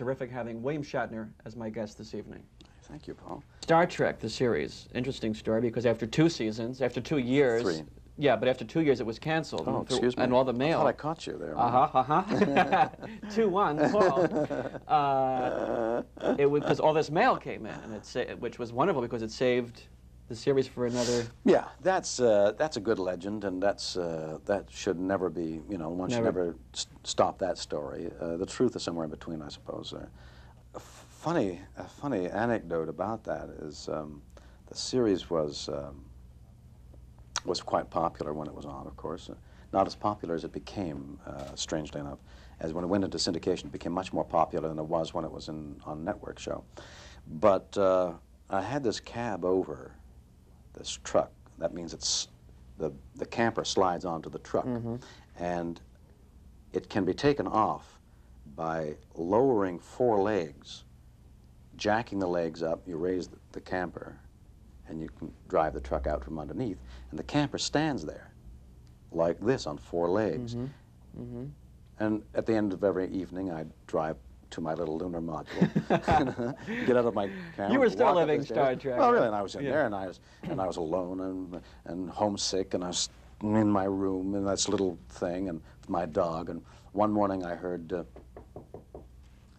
terrific having William Shatner as my guest this evening. Thank you, Paul. Star Trek, the series, interesting story because after 2 seasons, after 2 years... 3. Yeah, but after 2 years it was canceled. Oh, excuse me. And all the mail. I thought I caught you there. 2-1, Paul. It was because all this mail came in, and which was wonderful because it saved the series for another... Yeah, that's a good legend, and that should never be, you know, one should never stop that story. The truth is somewhere in between, I suppose. A funny anecdote about that is the series was quite popular when it was on, of course. Not as popular as it became, strangely enough. As when it went into syndication, it became much more popular than it was when it was on network show. But I had this cab over, this truck. That means it's the camper slides onto the truck, and it can be taken off by lowering 4 legs, jacking the legs up. You raise the camper, and you can drive the truck out from underneath, and the camper stands there like this on 4 legs. And at the end of every evening, I'd drive to my little lunar module, get out of my camper. You were still living Star Trek. Well, really, and I was in there, and I was alone and homesick, and I was in my room in this little thing, and with my dog. And one morning, I heard,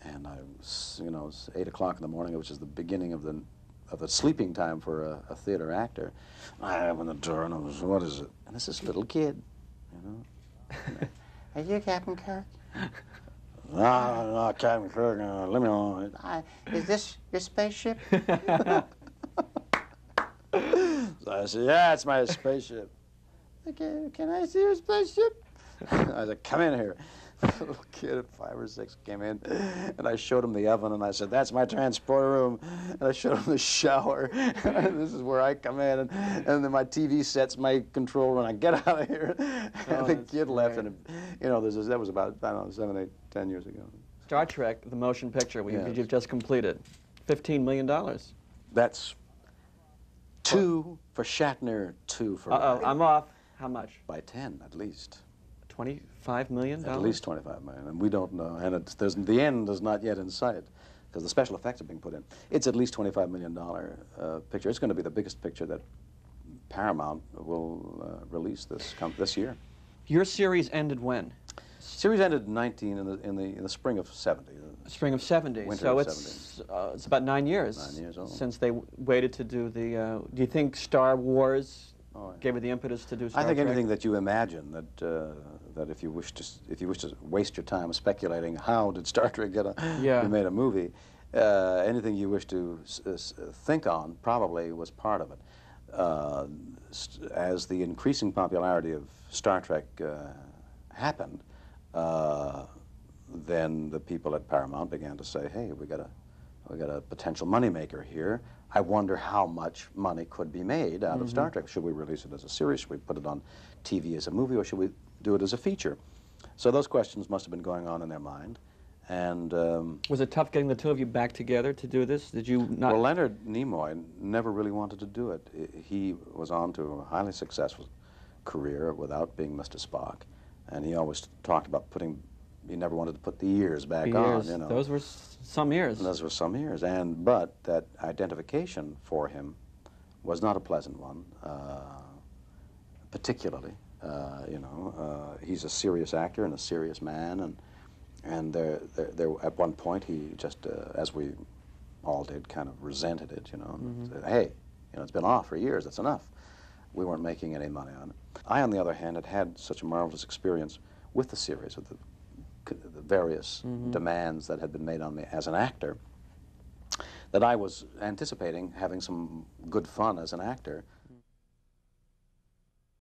and I was, you know, it was 8 o'clock in the morning, which is the beginning of the sleeping time for a theater actor. I opened the door, and I was, what is it? And it's this little kid, you know. Are you Captain Kirk? No, Captain Kirk, let me alone. Is this your spaceship? So I said, yeah, it's my spaceship. Okay, can I see your spaceship? I said, come in here. The little kid at 5 or 6 came in, and I showed him the oven, and I said, that's my transporter room. And I showed him the shower, and this is where I come in, and then my TV set's my control room, and I get out of here. And the kid left, and, you know, that was about, I don't know, 7, 8, 10 years ago. Star Trek, the motion picture, you've just completed. $15 million. That's 2 for Shatner, 2 for... I'm off. How much? By 10, at least. $25 million? At least $25 million, and we don't know, and the end is not yet in sight, because the special effects are being put in. It's at least $25 million picture. It's going to be the biggest picture that Paramount will release this year. Your series ended when? Series ended in the spring of '70. Spring of '70. Winter so of it's about 9 years. 9 years old. Since they waited to do the. Do you think Star Wars gave it the impetus to do Star Trek? I think anything that you imagine that if you wish to waste your time speculating how did Star Trek be made a movie, anything you wish to think on probably was part of it. As the increasing popularity of Star Trek happened, then the people at Paramount began to say, "Hey, we got a potential moneymaker here. I wonder how much money could be made out of Star Trek. Should we release it as a series? Should we put it on TV as a movie, or should we do it as a feature?" So those questions must have been going on in their mind. And was it tough getting the 2 of you back together to do this? Did you not? Well, Leonard Nimoy never really wanted to do it. He was on to a highly successful career without being Mr. Spock, and he always talked about he never wanted to put the ears back on, you know. Those were some years. And those were some years, but that identification for him was not a pleasant one, particularly. You know, he's a serious actor and a serious man, and there at one point he just, as we all did, kind of resented it, you know, and said, hey, you know, it's been off for years, that's enough. We weren't making any money on it. I, on the other hand, had such a marvelous experience with the series, with the various demands that had been made on me as an actor, that I was anticipating having some good fun as an actor.